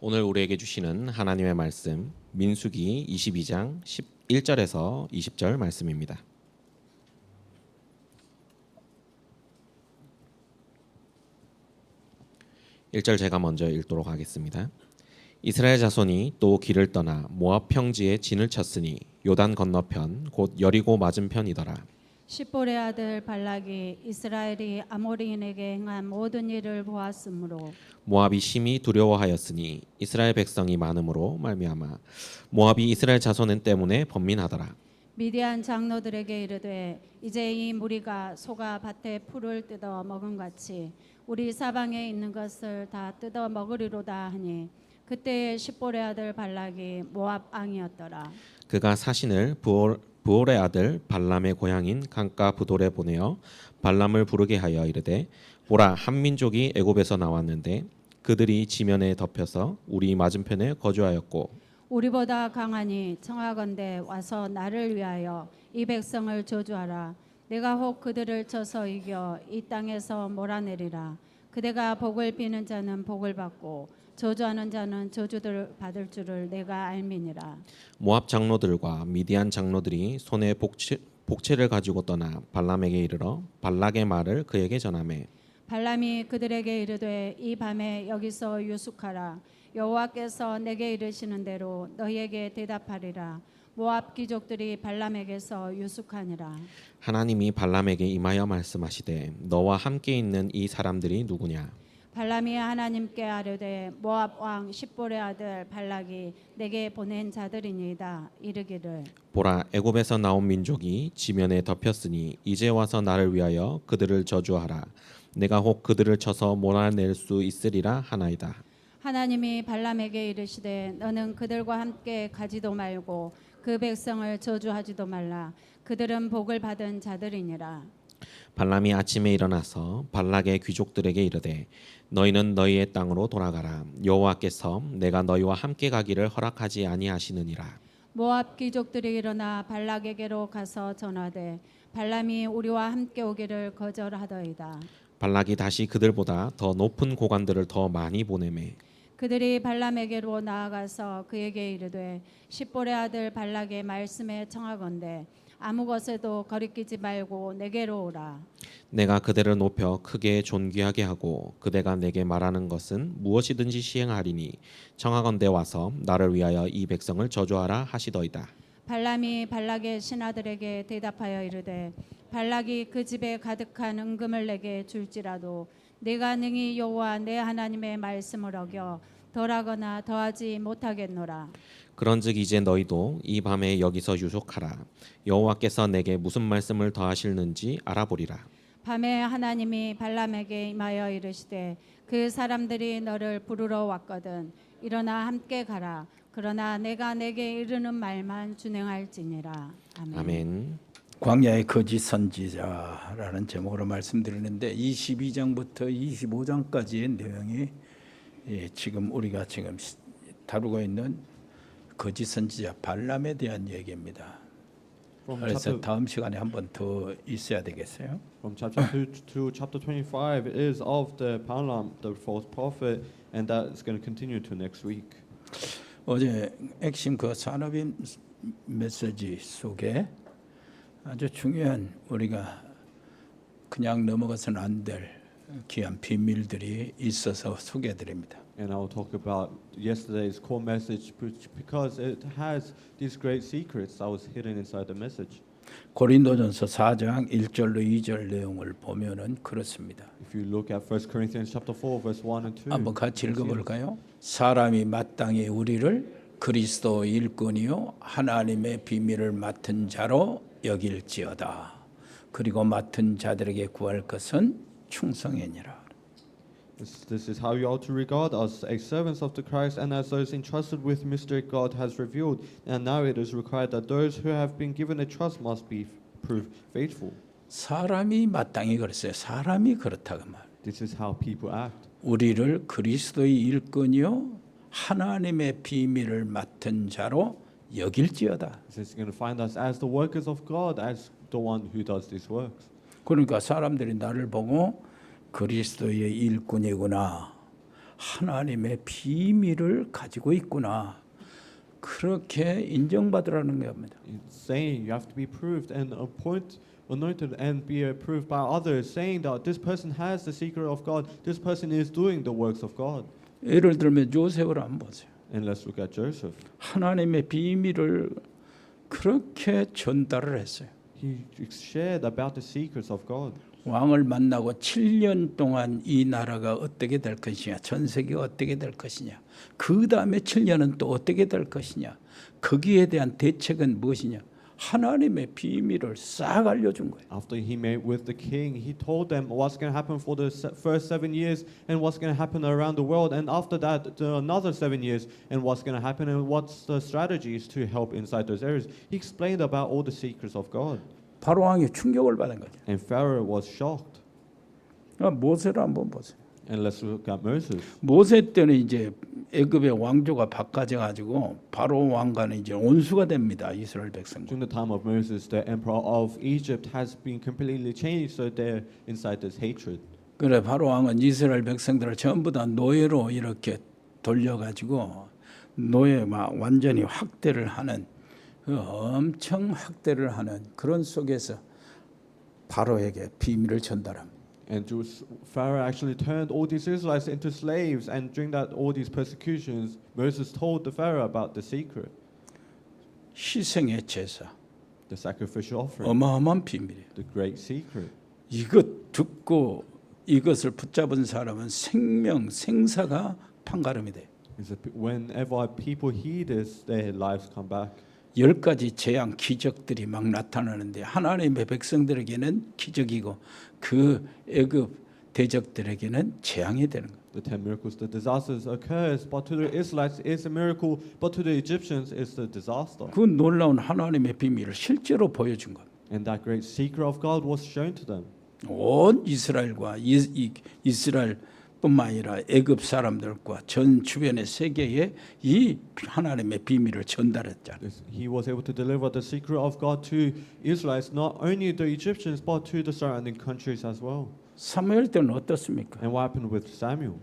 오늘 우리에게 주시는 하나님의 말씀 민수기 22장 11절에서 20절 말씀입니다. 1절 제가 먼저 읽도록 하겠습니다. 이스라엘 자손이 또 길을 떠나 모압 평지에 진을 쳤으니 요단 건너편 곧 여리고 맞은편이더라. 십볼의 아들 발락이 이스라엘이 아모리인에게 행한 모든 일을 보았으므로 모압이 심히 두려워하였으니 이스라엘 백성이 많음으로 말미암아 모압이 이스라엘 자손 때문에 번민하더라. 미디안 장로들에게 이르되 이제 이 무리가 소가 밭에 풀을 뜯어 먹은 같이 우리 사방에 있는 것을 다 뜯어 먹으리로다 하니 그때에 십볼의 아들 발락이 모압 왕이었더라. 그가 사신을 부올의 아들 발람의 고향인 강가 부돌에 보내어 발람을 부르게 하여 이르되 보라 한 민족이 애굽에서 나왔는데 그들이 지면에 덮여서 우리 맞은편에 거주하였고 우리보다 강하니 청하건대 와서 나를 위하여 이 백성을 저주하라. 내가 혹 그들을 쳐서 이겨 이 땅에서 몰아내리라. 그대가 복을 비는 자는 복을 받고 저주하는 자는 저주를 받을 줄을 내가 알미니라. 모압 장로들과 미디안 장로들이 손에 복채를 가지고 떠나 발람에게 이르러 발락의 말을 그에게 전하매 발람이 그들에게 이르되 이 밤에 여기서 유숙하라. 여호와께서 내게 이르시는 대로 너희에게 대답하리라. 모압 귀족들이 발람에게서 유숙하니라. 하나님이 발람에게 임하여 말씀하시되 너와 함께 있는 이 사람들이 누구냐. 발람이 하나님께 아뢰되 모압 왕 십볼의 아들 발락이 내게 보낸 자들이니이다. 이르기를 보라 애굽에서 나온 민족이 지면에 덮였으니 이제 와서 나를 위하여 그들을 저주하라. 내가 혹 그들을 쳐서 몰아낼 수 있으리라 하나이다. 하나님이 발람에게 이르시되 너는 그들과 함께 가지도 말고 그 백성을 저주하지도 말라. 그들은 복을 받은 자들이니라. 발람이 아침에 일어나서 발락의 귀족들에게 이르되 너희는 너희의 땅으로 돌아가라. 여호와께서 내가 너희와 함께 가기를 허락하지 아니하시느니라. 모압 귀족들이 일어나 발락에게로 가서 전하되 발람이 우리와 함께 오기를 거절하더이다. 발락이 다시 그들보다 더 높은 고관들을 더 많이 보내매 그들이 발람에게로 나아가서 그에게 이르되 십볼의 아들 발락의 말씀에 청하건대 아무 것에도 거리끼지 말고 내게로 오라. 내가 그대를 높여 크게 존귀하게 하고 그대가 내게 말하는 것은 무엇이든지 시행하리니 청하건대 와서 나를 위하여 이 백성을 저주하라 하시더이다. 발람이 발락의 신하들에게 대답하여 이르되 발락이 그 집에 가득한 은금을 내게 줄지라도 내가 능히 여호와 내 하나님의 말씀을 어겨 덜하거나 더하지 못하겠노라. 그런즉 이제 너희도 이 밤에 여기서 유속하라. 여호와께서 내게 무슨 말씀을 더하실는지 알아보리라. 밤에 하나님이 발람에게 임하여 이르시되 그 사람들이 너를 부르러 왔거든 일어나 함께 가라. 그러나 내가 내게 이르는 말만 준행할지니라. 아멘. 아멘. 광야의 거짓 선지자라는 제목으로 말씀드리는데 22장부터 25장까지의 내용이 지금 우리가 지금 다루고 있는 거짓 선지자 발람에 대한 얘기입니다. 그래서 다음 시간에 한 번 더 있어야 되겠어요. From chapter 2 to chapter 25 is of the Balaam, the false prophet, and that is going to continue to next week. 어제 핵심 그 산업인 메시지 속에 아주 중요한 우리가 그냥 넘어가서는 안 될 귀한 비밀들이 있어서 소개해드립니다. And I will talk about yesterday's core message because it has these great secrets that was hidden inside the message. 고린도전서 4장 1절로 2절 내용을 보면은 그렇습니다. If you look at 1 Corinthians chapter 4 verse 1 and 2. 한번 같이 읽어볼까요? 사람이 마땅히 우리를 그리스도 일꾼이요 하나님의 비밀을 맡은 자로 여길지어다. 그리고 맡은 자들에게 구할 것은 충성이니라. This is how you ought to regard us, as servants of the Christ and as those entrusted with mystery God has revealed. And now it is required that those who have been given a trust must be proved faithful. 사람이 마땅히 그랬어요. 사람이 그렇다고 말. This is how people act. 우리를 그리스도의 일꾼이요 하나님의 비밀을 맡은 자로 여길지어다. This is going to find us as the workers of God, as the one who does these works. 그러니까 사람들이 나를 보고 그리스도의 일꾼이구나, 하나님의 비밀을 가지고 있구나. 그렇게 인정받으라는 겁니다. It's saying you have to be proved and anointed and be approved by others, saying that this person has the secret of God, this person is doing the works of God. 예를 들면 요셉을 한번 보세요. And let's look at Joseph. 하나님의 비밀을 그렇게 전달을 했어요. He shared about the secrets of God. 왕을 만나고 7년 동안 이 나라가 어떻게 될 것이냐, 전 세계가 어떻게 될 것이냐, 그 다음에 7년은 또 어떻게 될 것이냐, 거기에 대한 대책은 무엇이냐, 하나님의 비밀을 싹 알려준 거예요. After he met with the king, he told them what's going to happen for the first 7 years and what's going to happen around the world, and after that, another 7 years, and what's going to happen and what's the strategies to help inside those areas. He explained about all the secrets of God. 바로 왕이 충격을 받은 거죠. And Pharaoh was shocked. 모세를 한번 보세요. And let's look at Moses. 모세 때는 이제 애굽의 왕조가 바꿔져 가지고 바로 왕과는 이제 온수가 됩니다. 이스라엘 백성들. During the time of Moses, the emperor of Egypt has been completely changed, so they're inside this hatred. 그래 바로 왕은 이스라엘 백성들을 전부 다 노예로 이렇게 돌려 가지고 노예 막 완전히 확대를 하는 그 엄청 확대를 하는 그런 속에서 바로에게 비밀을 전달합니다. And Pharaoh actually turned all these Israelites into slaves, and during that all these persecutions, Moses told the Pharaoh about the secret, 희생의 제사, the sacrificial offering, 어마어마한 비밀이에요. the great secret. 이것 듣고 이것을 붙잡은 사람은 생명, 생사가 판가름이 돼요. Is that whenever people hear this, their lives come back. 10가지 재앙 기적들이 막 나타나는데 하나님의 백성들에게는 기적이고 그 애굽 대적들에게는 재앙이 되는 거예요. The 10 miracles, the disasters occurs, but to the Israelites it's a miracle, but to the Egyptians it's a disaster. 그 놀라운 하나님의 비밀을 실제로 보여준 것. And that great secret of God was shown to them. 온 이스라엘과 이스라엘뿐만 아니라 애굽 사람들과 전 주변의 세계에 이 하나님의 비밀을 전달했잖아요. He was able to deliver the secret of God to Israelites, not only the Egyptians, but to the surrounding countries as well. 사무엘 때는 어떻습니까? And what happened with Samuel?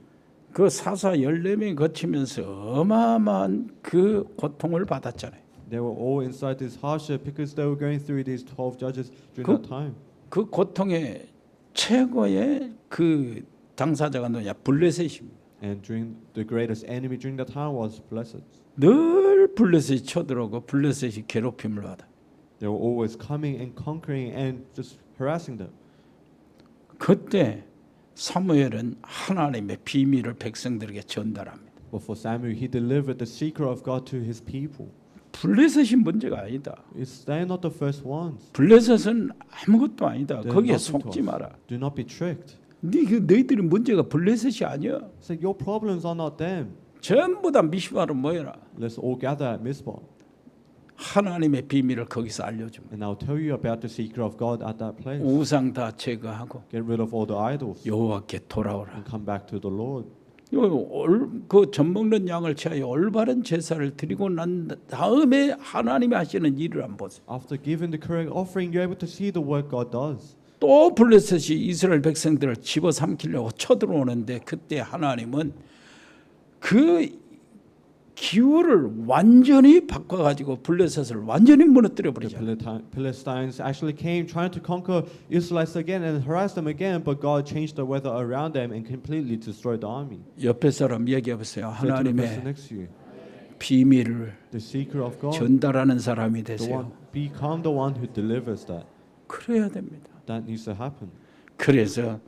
그 사사 14명이 거치면서 어마어마한 그 고통을 받았잖아요. They were all inside this hardship because they were going through these 12 judges during that time. 그 고통의 최고의 그 당사자가 누구냐? 블레셋입니다. And during the greatest enemy during that time was blessed. 늘 블레셋이 쳐들어오고 블레셋이 괴롭힘을 받아. They were always coming and conquering and just harassing them. 그때 사무엘은 하나님의 비밀을 백성들에게 전달합니다. But for Samuel, he delivered the secret of God to his people. 블레셋이 문제가 아니다. They're not the first ones. 블레셋은 아무것도 아니다. They're 거기에 nothing to 속지 us. 마라. Do not be tricked. 너희들이 문제가 블레셋이 아니야. Say your problems are not them. 전부 다 미시마로 모여라. Let's all gather at Mizpah, 하나님의 비밀을 거기서 알려줍니다. and I'll tell you about the secret of God at that place. 우상 다 제거하고 Get rid of all the idols 여호와께 돌아오라. and come back to the Lord. 그 젖먹는 양을 취하여 올바른 제사를 드리고 난 다음에 하나님이 하시는 일을 한번 보세요. After giving the correct offering, you're able to see the work God does. 또 블레셋이 이스라엘 백성들을 집어삼키려고 쳐들어오는데 그때 하나님은 그 기후를 완전히 바꿔가지고 블레셋을 완전히 무너뜨려 The 버리잖아요. Philistines actually came trying to conquer Israelites again and harass them again, but God changed the weather around them and completely destroyed the army. 옆에 사람 얘기해 보세요. Say to the person 하나님의 next to you, 비밀을 the secret of God, 전달하는 사람이 the 되세요. one, become the one who delivers that. 그래야 됩니다. That needs to happen. 그래서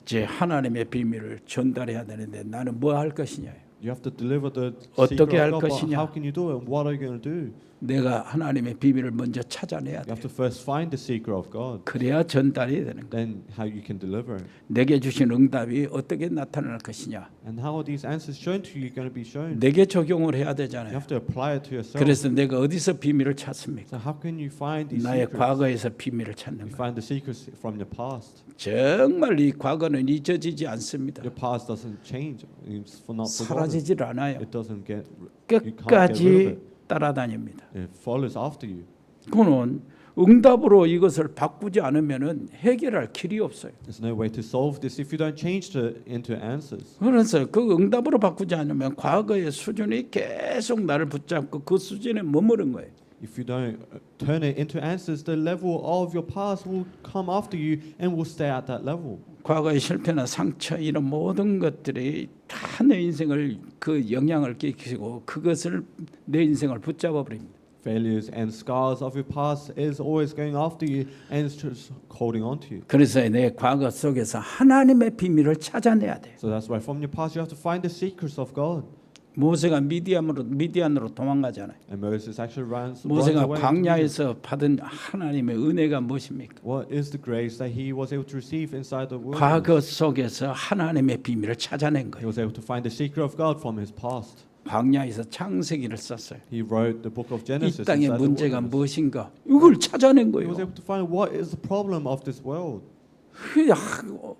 이제 하나님의 비밀을 전달해야 되는데 나는 뭐 할 것이냐. You have to deliver the 어떻게 secret 할 of God, but 것이냐? how can you do it? What are you going to do? 내가 하나님의 비밀을 먼저 찾아내야 You 돼. have to first find the secret of God. 그래야 전달이 되는 거야. Then how you can deliver it. 내게 주신 응답이 어떻게 나타날 것이냐. And how are these answers shown to you going to be shown? 내게 적용을 해야 You 되잖아요. have to apply it to yourself. 그래서 내가 어디서 비밀을 찾습니까? So how can you find these 나의 secrets? 과거에서 비밀을 찾는 You 거야. find the secrets from your past. 정말 이 과거는 잊어지지 않습니다. Your past doesn't change. It's for not forgotten. 사라지질 않아요. It doesn't get. You can't get rid of 끝까지 it. 따라다닙니다. It follows after you. 그거는 응답으로 이것을 바꾸지 않으면은 해결할 길이 없어요. There's no way to solve this if you don't change it into answers. 그래서 그 응답으로 바꾸지 않으면 과거의 수준이 계속 나를 붙잡고 그 수준에 머무른 거예요. If you don't turn it into answers, the level of your past will come after you and will stay at that level. 과거의 실패나 상처 이런 모든 것들이 다 내 인생을 그 영향을 끼치고 그것을 내 인생을 붙잡아 버립니다. Failures and scars of your past is always going after you and it's just holding on to you. 그래서 내 과거 속에서 하나님의 비밀을 찾아내야 돼요. So that's why from your past you have to find the secrets of God. 모세가 미디안으로 도망가잖아요. And Moses actually runs 모세가 away. 광야에서 받은 하나님의 은혜가 무엇입니까? What is the grace that he was able to receive inside the wilderness? 과거 속에서 하나님의 비밀을 찾아낸 He 거예요. was able to find the secret of God from his past. 광야에서 창세기를 썼어요. He wrote the book of 이 Genesis. 땅의 inside the 문제가 wilderness. 무엇인가? 이걸 찾아낸 He was 거예요. able to find what is the problem of this world.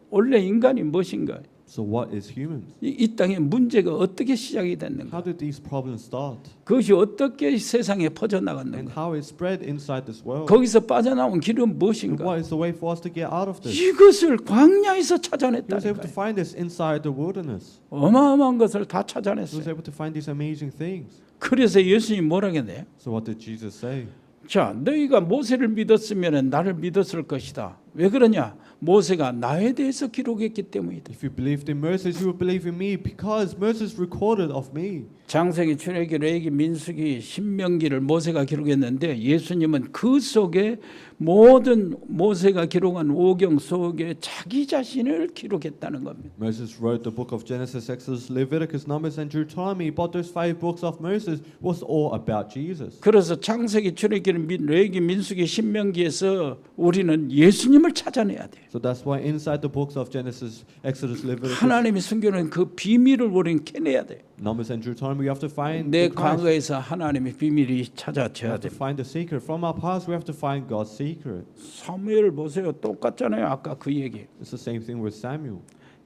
원래 인간이 무엇인가? So what is humans? 이 땅의 문제가 어떻게 시작이 됐는가? How did these problems start? 그것이 어떻게 세상에 And 퍼져나갔는가? how it spread inside this world? 거기서 빠져나온 길은 And 무엇인가? what is the way for us to get out of this? 이것을 광야에서 He was able to 찾아냈다니까요. find this inside the wilderness. 어마어마한 것을 다 He was 찾아냈어요. able to find these amazing things. 그래서 예수님 뭐라고 했네요? So what did Jesus say? 자, 너희가 모세를 믿었으면 나를 믿었을 것이다. 왜 그러냐? 모세가 나에 대해서 기록했기 때문이다. If you believed in Moses, you will believe in me because Moses recorded of me. 장세기, 출애굽기, 레위기, 민수기, 신명기를 모세가 기록했는데 예수님은 그 속에 모든 모세가 기록한 오경 속에 자기 자신을 기록했다는 겁니다. Moses wrote the book of Genesis, Exodus, Leviticus, Numbers, and Deuteronomy, but those 5 books of Moses was all about Jesus. 그래서 창세기, 출애굽기, 레위기, 민수기, 신명기에서 우리는 예수님을 찾아내야 돼요. So that's why inside the books of Genesis, Exodus, Leviticus, 하나님이 숨겨놓은 그 비밀을 우리는 캐내야 돼요. Numbers, and Deuteronomy, we have to find 내 the Christ. 과거에서 하나님의 비밀이 We 찾아져야 have to 돼요. find the secret. From our past, we have to find God's secret. 사무엘 보세요. 똑같잖아요. 아까 그 얘기. It's the same thing with Samuel.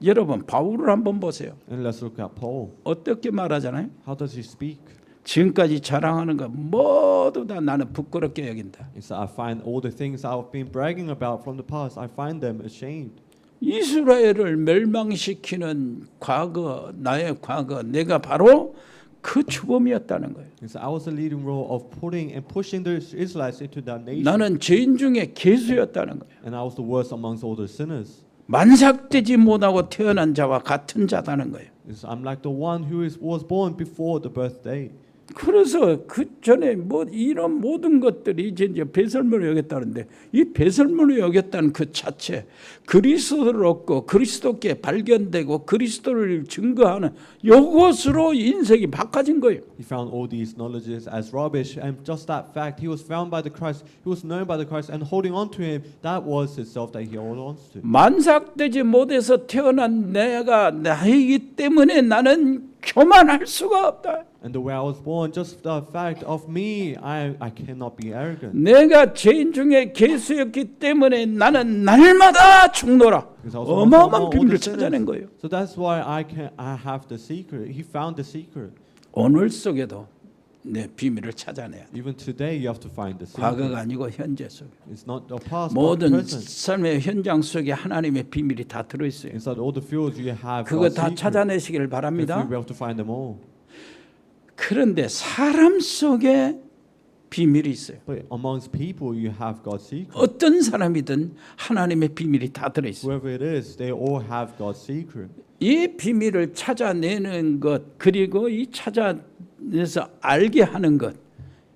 여러분 바울을 한번 보세요. And let's look at Paul. 어떻게 말하잖아요. How does he speak? 지금까지 자랑하는 거 모두 다 나는 부끄럽게 여긴다. He said, I find all the things I've been bragging about from the past, I find them ashamed. 이스라엘을 멸망시키는 과거, 나의 과거, 내가 바로 그 주범이었다는 거예요. He said, I was the leading role of putting and pushing the Israelites into damnation. 나는 죄인 중에 괴수였다는 거예요. And I was the worst amongst all the sinners. 만삭되지 못하고 태어난 자와 같은 자다는 거예요. He said, I'm like the one who was born before the birthday. 그래서 그 전에 뭐 이런 모든 것들이 이제 배설물로 여겼다는데 이 배설물로 여겼다는 그 자체 그리스도를 얻고 그리스도께 발견되고 그리스도를 증거하는 이것으로 인생이 바꿔진 거예요. He found all these knowledges as rubbish, and just that fact, he was found by the Christ, he was known by the Christ, and holding on to him, that was itself that he held on to. 만삭되지 못해서 태어난 내가 나이기 때문에 나는 교만할 수가 없다. And the way I was born, just the fact of me, I cannot be arrogant. 내가 죄인 중에 괴수였기 때문에 나는 날마다 죽노라. Because I was also 어마어마한 among all 비밀을 the sinners. 찾아낸 거예요. So that's why I have the secret. He found the secret. 오늘 속에도 내 비밀을 찾아내야 돼. Even today, you have to find the secret. 과거가 아니고 현재 속에. It's not the past, but 모든 present. 삶의 현장 속에 하나님의 비밀이 다 들어 있어요. Inside all the fields, you have 그거 God's 다 secret. 찾아내시기를 If 바랍니다. you be able to find them all. 그런데 사람 속에 비밀이 있어요. But amongst people, you have God's secret. 어떤 사람이든 하나님의 비밀이 다 들어 있어요. Whoever it is, they all have God's secret. 이 비밀을 찾아내는 것 그리고 이 찾아내서 알게 하는 것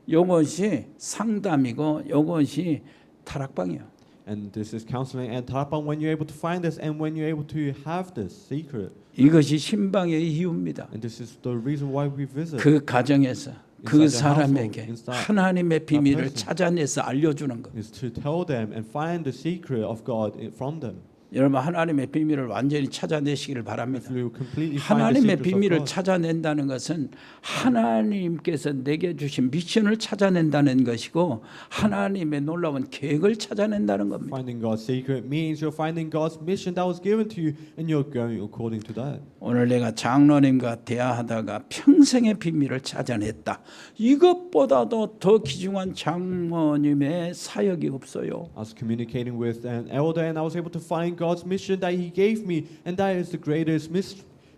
이것이 상담이고 이것이 타락방이에요. And this is counseling and tarapang when you're able to find this and when you're able to have this secret. 이것이 신방의 이유입니다. And this is the reason why we visit. 그 가정에서 그 Inside the 사람에게 household, inside 하나님의 비밀을 person. 찾아내서 알려주는 것. Is to tell them and find the secret of God from them. 여러분 하나님의 비밀을 완전히 찾아내시기를 바랍니다. If you completely find the 하나님의 secrets of 비밀을 God. 찾아낸다는 것은 하나님께서 내게 주신 미션을 찾아낸다는 것이고 하나님의 놀라운 계획을 찾아낸다는 겁니다. Finding God's secret means you're finding God's mission that was given to you, and you're going according to that. 오늘 내가 장로님과 대화하다가 평생의 비밀을 찾아냈다. 이것보다도 더 귀중한 장로님의 사역이 없어요. I was communicating with an elder, and I was able to find God's mission that He gave me, and that is the greatest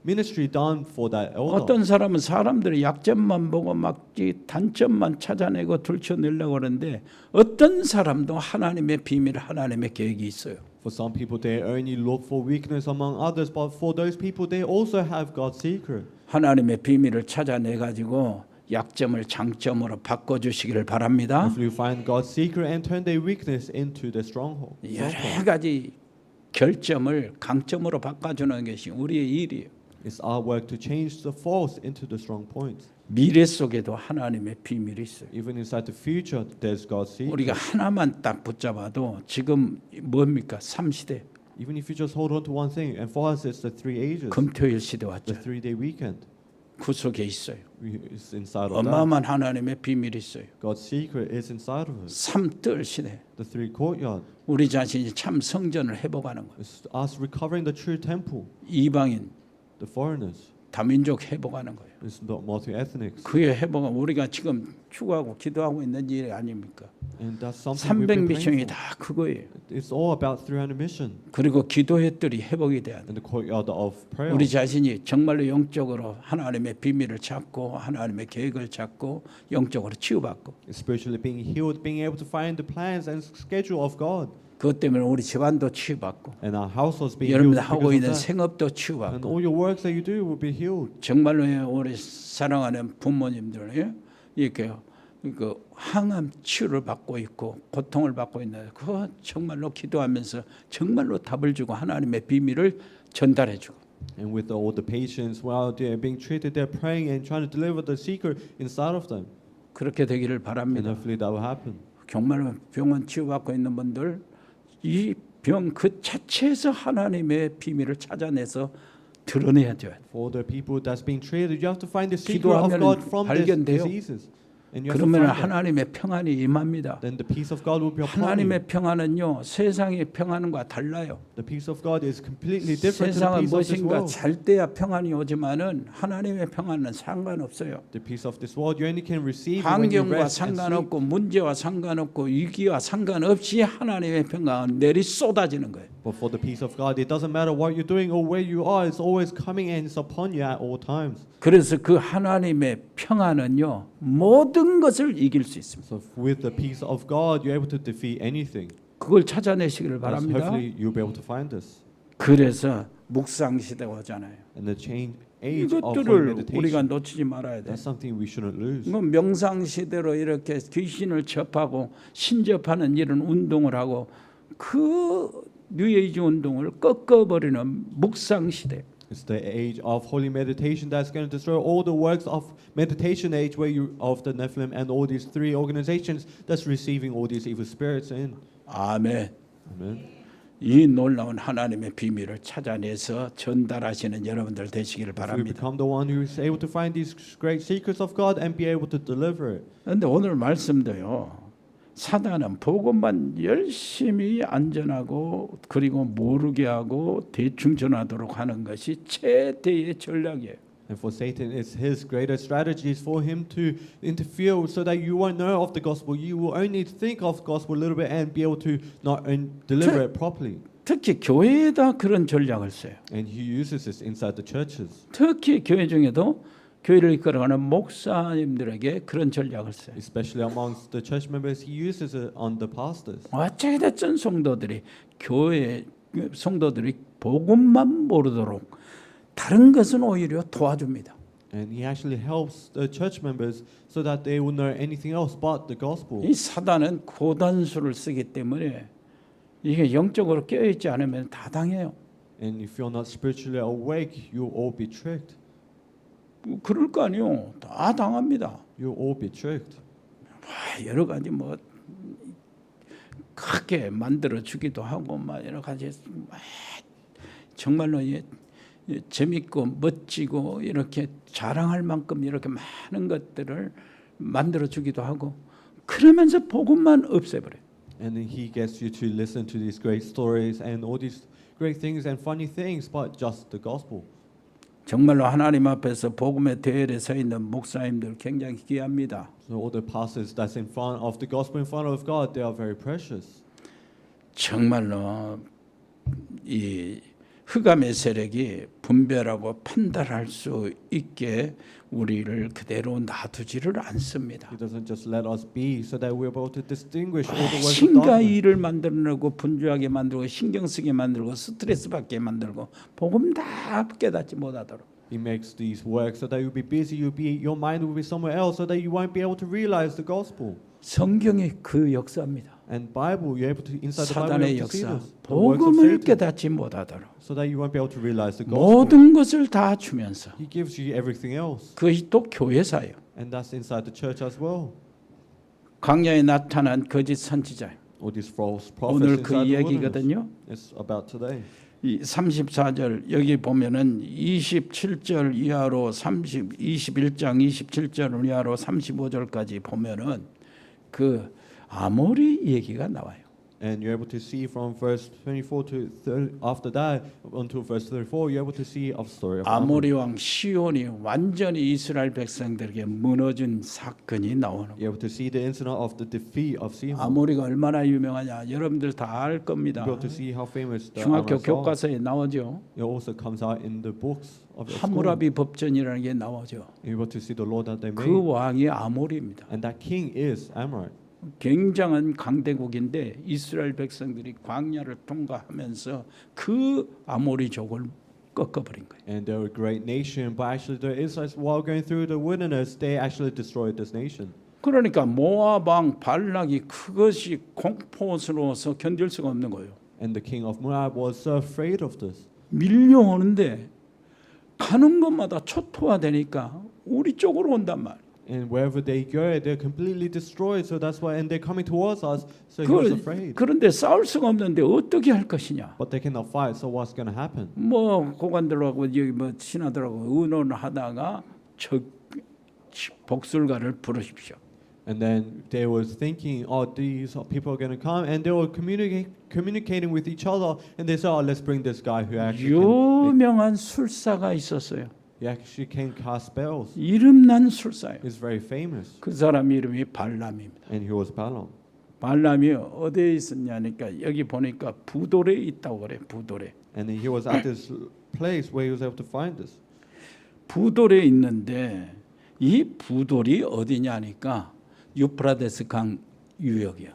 ministry done for that elder. 어떤 사람은 사람들의 약점만 보고 막 단점만 찾아내고 들춰내려고 하는데 어떤 사람도 하나님의 비밀, 하나님의 계획이 있어요. For some people, they only look for weakness among others, but for those people, they also have God's secret. 하나님의 비밀을 찾아내 가지고 약점을 장점으로 바꿔 주시기를 바랍니다. If you find God's secret and turn their weakness into the stronghold. 여러 가지 결점을 강점으로 바꿔주는 것이 우리의 일이에요. It's our work to change the faults into the strong points. 미래 속에도 하나님의 비밀이 있어요. Even inside the future, there's God's secret. 우리가 하나만 딱 붙잡아도 지금 뭡니까? 3시대, Even if you just hold on to one thing, and for us, it's the 3 ages, 금토일 시대 왔죠. the 3-day weekend. 그 속에 있어요. It's inside of that. 어마어마한 하나님의 비밀이 있어요. God's secret is inside of us. 3뜰 시대. The 3 courtyard. 우리 자신이 참 성전을 회복하는 거예요. It's us recovering the true temple. 이방인, The foreigners. 다민족 회복하는 거예요. It's not multi-ethnics. 그의 회복은 우리가 지금 추구하고 기도하고 있는 일 아닙니까? And that's something we've 300 been praying 미션이 for. 다 그거예요. It's all about 300 mission 그리고 기도의 뜰이 회복이 돼야 돼. and the courtyard of prayer. 우리 자신이 정말로 영적으로 하나님의 비밀을 찾고 하나님의 계획을 찾고 영적으로 치유받고 Spiritually being healed, being able to find the plans and schedule of God. 그것 때문에 우리 집안도 치유받고 And our households being 여러분들 healed 하고 because 있는 of that. 생업도 And 치유받고 all your works that you do will be healed. 정말로 우리 사랑하는 부모님들 이렇게 그 항암 치유를 받고 있고 고통을 받고 있는 그거 정말로 기도하면서 정말로 답을 주고 하나님의 비밀을 전달해 주고 And with all the patients while they're being treated, they're praying and trying to deliver the secret inside of them. 그렇게 되기를 And 바랍니다. hopefully that will happen. 정말로 병원 치유받고 있는 분들 이 병 그 자체에서 하나님의 비밀을 찾아내서 드러내야 돼요. For the people that's being treated, you have to find the secret of 기도하면 God from these 발견돼요. diseases. And you have to 그러면 find that. 하나님의 평안이 임합니다. Then the peace of God will be upon you. 하나님의 평안은요 세상의 평안과 달라요. The peace of God is completely different to the 세상은 peace of this 무엇인가 world. 잘 때야 평안이 오지만은 하나님의 평안은 상관없어요. The peace of this world you only can receive it when you 환경과 rest and sleep. 상관없고 문제와 상관없고 위기와 상관없이 하나님의 평안은 내리 쏟아지는 거예요. But for the peace of God, it doesn't matter what you're doing or where you are, it's always coming and it's upon you at all times. 그래서 그 하나님의 평안은요 모든 것을 이길 수 있습니다. So with the peace of God, you're able to defeat anything. 그걸 찾아내시기를 As 바랍니다. hopefully you'll be able to find this. 그래서 묵상 시대가 오잖아요. And the change age of holy 이것들을 우리가 meditation, 놓치지 말아야 돼. that's something we shouldn't lose. 뭐 명상 시대로 이렇게 귀신을 접하고 신접하는 이런 운동을 하고 그 뉴에이지 운동을 꺾어버리는 묵상 시대. It's the age of holy meditation that's going to destroy all the works of meditation age where you of the Nephilim and all these 3 organizations that's receiving all these evil spirits in. 아멘. Amen. 이 놀라운 하나님의 비밀을 찾아내서 전달하시는 여러분들 되시기를 If we 바랍니다. become the one who is able to find these great secrets of God and be able to deliver it. 그런데 오늘 말씀도요. 사단은 복음만 열심히 안전하고 그리고 모르게 하고 대충 전하도록 하는 것이 최대의 전략이에요. And for Satan, it's his greatest strategy is for him to interfere so that you won't know of the gospel. You will only think of gospel a little bit and be able to not deliver it properly. 특히 교회에다 그런 전략을 써요. And he uses this inside the churches, 특히 교회 중에도 교회를 이끌어가는 목사님들에게 그런 전략을 써요. especially amongst the church members. He uses it on the pastors. 어떻게 됐든 교회 성도들이 복음만 모르도록 다른 것은 오히려 도와줍니다. And he actually helps the church members so that they will know anything else but the gospel. 이 사단은 고단수를 쓰기 때문에 이게 영적으로 깨어있지 않으면 다 당해요. And if you're not spiritually awake, you'll all be tricked. 그럴 거 아니요. 다 당합니다. You'll all be tricked. 여러 가지 뭐 크게 만들어 주기도 하고 막 여러 가지 막 정말로 재밌고 멋지고 이렇게 자랑할 만큼 이렇게 많은 것들을 만들어 주기도 하고 그러면서 복음만 없애버려요. And then he gets you to listen to these great stories and all these great things and funny things, but just the gospel. 정말로 하나님 앞에서 복음의 대열에 서 있는 목사님들 굉장히 귀합니다. So all the pastors that's in front of the gospel in front of God, they are very precious. 정말로 이 흑암의 세력이 분별하고 판단할 수 있게 우리를 그대로 놔두지를 않습니다. He doesn't just let us be so that we're able to distinguish all the works of 신과 darkness. 일을 만들어내고 분주하게 만들고 신경 쓰게 만들고 스트레스 받게 만들고 복음 다 깨닫지 못하도록 He makes these works so that you'll be busy, your mind will be somewhere else, so that you won't be able to realize the gospel. 성경이 그 역사입니다. And Bible, you're able to inside the Bible, 사단의 you're able to see 역사, this, the works of 복음을 Satan, 깨닫지 못하도록 so that you won't be able to realize the gospel. 모든 것을 다 주면서 He gives you everything else, 그것이 또 교회사예요. and that's inside the church as well. 광야에 나타난 거짓 선지자. All these false prophets 오늘 그 inside the wilderness. 이야기거든요. It's about today. 이 34절 여기 보면은 27절 이하로 21장 27절 이하로 35절까지 보면은 그 아모리 얘기가 나와요. And you're able to see from verse 24 to 30, after that until verse 34, you're able to see of story of 아모리 왕 시온이 완전히 이스라엘 백성들에게 무너진 사건이 나오는 거예요. You're able to see the incident of the defeat of Sihon. 아모리가 얼마나 유명하냐 여러분들 다 알 겁니다. You're able to see how famous the 중학교 Amorites are. 교과서에 나오죠. It also comes out in the books of the school. 하무라비 법전이라는 게 나오죠. You're able to see the law that they 그 made. 왕이 아모리입니다. And that king is Amorite. 굉장한 강대국인데 이스라엘 백성들이 광야를 통과하면서 그 아모리족을 꺾어버린 거예요. And they're a great nation, but actually the Israelites, while going through the wilderness, they actually destroyed this nation. 그러니까 모압 왕 발락이 그것이 공포스러워서 견딜 수가 없는 거예요. And the king of Moab was so afraid of this. 밀려오는데 가는 곳마다 초토화되니까 우리 쪽으로 온단 말이에요. And wherever they go, they're completely destroyed. So that's why, and they're coming towards us. So he was afraid. 그런데 싸울 수가 없는데 어떻게 할 것이냐? But they cannot fight. So what's going to happen? 뭐 고관들하고 여기 뭐 신하들하고 의논하다가 저 복술가를 부르십시오. And then they were thinking, oh, these people are going to come, and they were communicating with each other, and they said, oh, let's bring this guy who actually 유명한 술사가 있었어요. he actually can cast spells. 이름난 술사예요. He's very famous, 그 사람 이름이 발람입니다. and he was Balaam. 발람이 어디에 있었냐니까 여기 보니까 부돌에 있다고 그래. 부돌에. And he was at this place where he was able to find this. 부돌에 있는데 이 부돌이 어디냐니까 유프라데스 강 유역이요.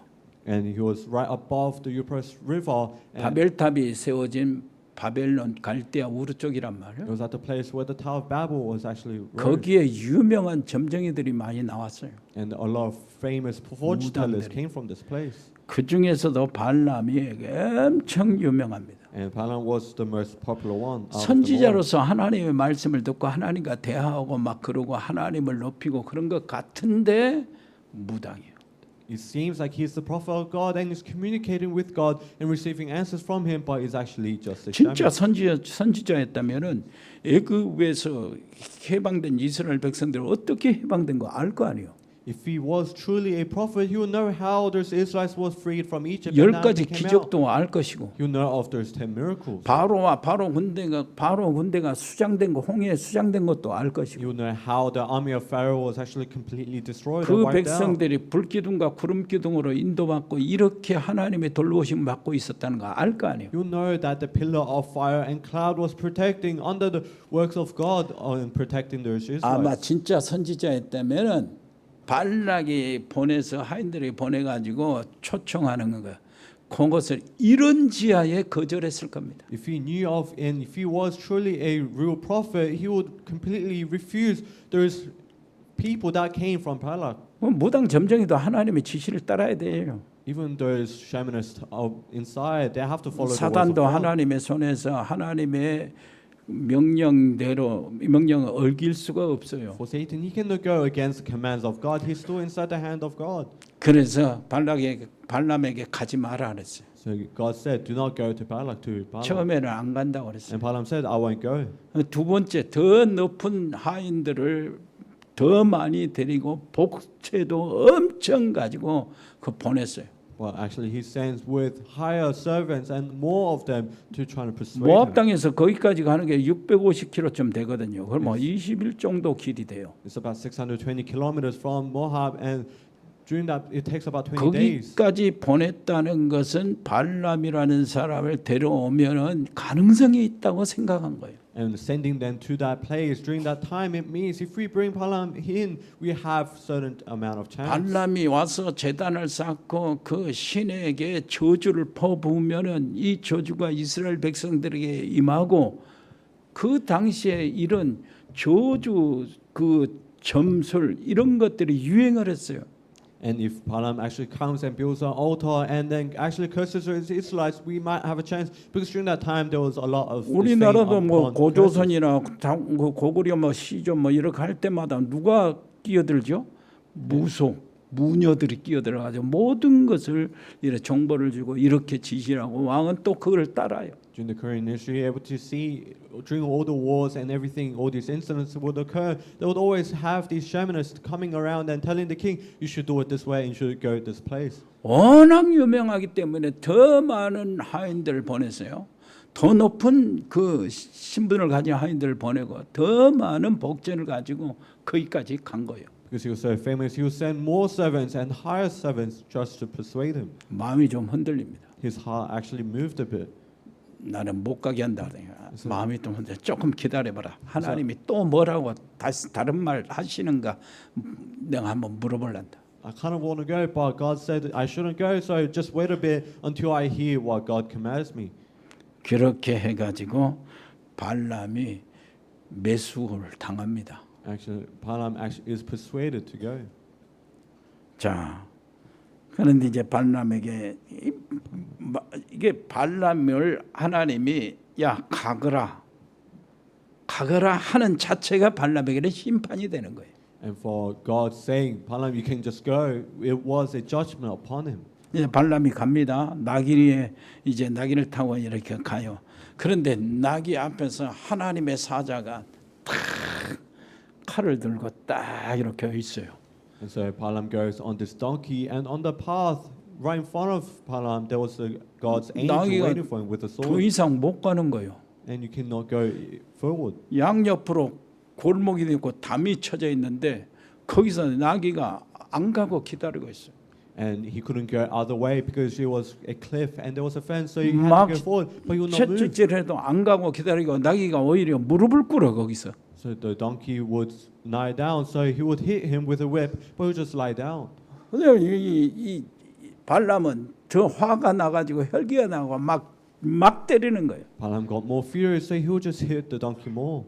And he was right above the Euphrates River. And 바벨탑이 세워진 바벨론 갈대아 우르 쪽이란 it 말이에요. was at the place where the Tower of Babel was actually raised. 거기에 유명한 점쟁이들이 많이 나왔어요. And a lot of famous fortune tellers 무당들이. came from this place. 그 중에서도 발람이 엄청 유명합니다. And Balaam was the most popular one. out of them all. 선지자로서 하나님의 말씀을 듣고 하나님과 대화하고 막 그러고 하나님을 높이고 그런 것 같은데 무당이에요. It seems like he's the prophet of God and is communicating with God and receiving answers from him, but he's actually just a 진짜 shaman. 선지자였다면은 애굽에서 해방된 이스라엘 백성들 어떻게 해방된 거 알 거 아니에요. If he was truly a prophet, he would know how the Israelites was freed from Egypt. 열 and how 가지 they came out. 기적도 알 것이고 You know of those 10 miracles. 바로 군대가 수장된 거 홍해에 수장된 것도 알 것이고 You know how the army of Pharaoh was actually completely destroyed 그 and wiped out. 백성들이 불기둥과 구름기둥으로 인도받고 이렇게 하나님의 돌보심 받고 있었다는 거 알 거 아니에요. You know that the pillar of fire and cloud was protecting under the works of God and protecting the 아마 Israelites. 진짜 선지자였다면은 발락이 보내서 하인들이 보내가지고 초청하는 거 그것을 이런 지하에 거절했을 겁니다. If he knew of and if he was truly a real prophet, he would completely refuse those people that came from Balak. 무당 점쟁이도 하나님의 지시를 따라야 돼요. Even those shamanists inside, they have to follow the words of 사단도 God. 하나님의 손에서 하나님의 명령대로 명령을 어길 수가 없어요. For Satan, he cannot go against the commands of God. He's still inside the hand of God. 그래서 발람에게 가지 마라 그랬어요. So God said, "Do not go to Balak." To Balaam, 처음에는 안 간다고 그랬어요. and Balaam said, "I won't go." 두 번째 더 높은 하인들을 더 많이 데리고 복채도 엄청 가지고 그 보냈어요. Well, actually, he sends with higher servants and more of them to try to persuade 모압 him. 땅에서 거기까지 가는 게 650km쯤 되거든요. 그럼 뭐 20일 정도 길이 돼요. It's about 620 kilometers from Moab, and during that, it takes about 20 days. 거기까지 보냈다는 것은 발람이라는 사람을 데려오면은 가능성이 있다고 생각한 거예요. And sending them to that place during that time, it means if we bring Balaam in, we have certain amount of chance. 발람이 와서 제단을 쌓고 그 신에게 저주를 퍼부으면은 이 저주가 이스라엘 백성들에게 임하고 그 당시에 이런 저주 그 점술 이런 것들이 유행을 했어요. And if Balaam actually comes and builds an altar and then actually curses the Israelites, we might have a chance, because during that time there was a lot of this thing 우리나라도 뭐 upon curses. 고조선이나 고구려 뭐 시조 뭐 이렇게 할 때마다 누가 끼어들죠? 무녀들이 끼어들어가지고 모든 것을 이렇게 정보를 주고 이렇게 지시하고 왕은 또 그걸 따라요. During the Korean history, able to see during all the wars and everything, all these incidents would occur. They would always have these shamanists coming around and telling the king, "You should do it this way and you should go this place." 워낙 유명하기 때문에 더 많은 하인들을 보냈어요. 더 높은 그 신분을 가진 하인들을 보내고 더 많은 복제를 가지고 거기까지 간 거예요. Because he was so famous, he would send more servants and higher servants just to persuade him. 마음이 좀 흔들립니다. His heart actually moved a bit. 나는 못 가게 한다. 마음이 좀 흔들려. 조금 기다려봐라. 하나님이 또 뭐라고 다른 말 하시는가 내가 한번 물어볼란다. I kind of want to go, but God said I shouldn't go, so just wait a bit until I hear what God commands me. 그렇게 해가지고 발람이 매수를 당합니다. Actually, Balaam actually is persuaded to go. 자, 그런데 이제 발람에게 이게 발람을 하나님이 야 가거라 하는 자체가 발람에게는 심판이 되는 거예요. And for God saying, Balaam, you can just go, it was a judgment upon him. 이제 발람이 갑니다. 나귀에 이제 나귀를 타고 이렇게 가요. 그런데 나귀 앞에서 하나님의 사자가 탁 칼을 들고 딱 이렇게 있어요. And so Balaam goes on this donkey, and on the path right in front of Balaam, there was God's angel waiting for him with a 더 sword. 이상 못 가는 거예요. And you cannot go forward. 양옆으로 골목이 있고 담이 쳐져 있는데 거기서 나귀가 안 가고 기다리고 있어요. And he couldn't go other way because there was a cliff and there was a fence, so he had 막 to go forward, but he would not move. 채찍질해도 안 가고 기다리고 나귀가 오히려 무릎을 꿇어 거기서. So the donkey would lie down, so he would hit him with a whip, but he would just lie down. 근데 이 발람은 더 화가 나가지고 혈기가 나고 막 때리는 거예요. Balaam got more furious, so he would just hit the donkey more.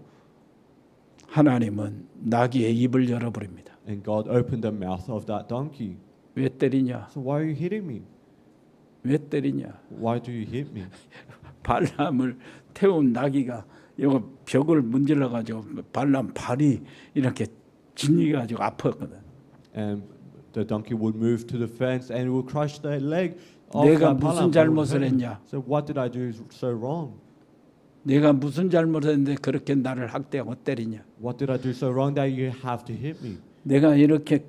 하나님은 나귀의 입을 열어버립니다. And God opened the mouth of that donkey. 왜 때리냐? So why are you hitting me? 왜 때리냐? Why do you hit me? 발람을 태운 나귀가 이거 벽을 문질러 가지고 발람 발이 이렇게 진이 가지고 아팠거든. And the donkey would move to the fence and it would crush the leg of 내가 that 무슨 Balaam. 잘못을 했냐? So what did I do so wrong? 내가 무슨 잘못했는데 그렇게 나를 학대하고 때리냐? What did I do so wrong that you have to hit me? 내가 이렇게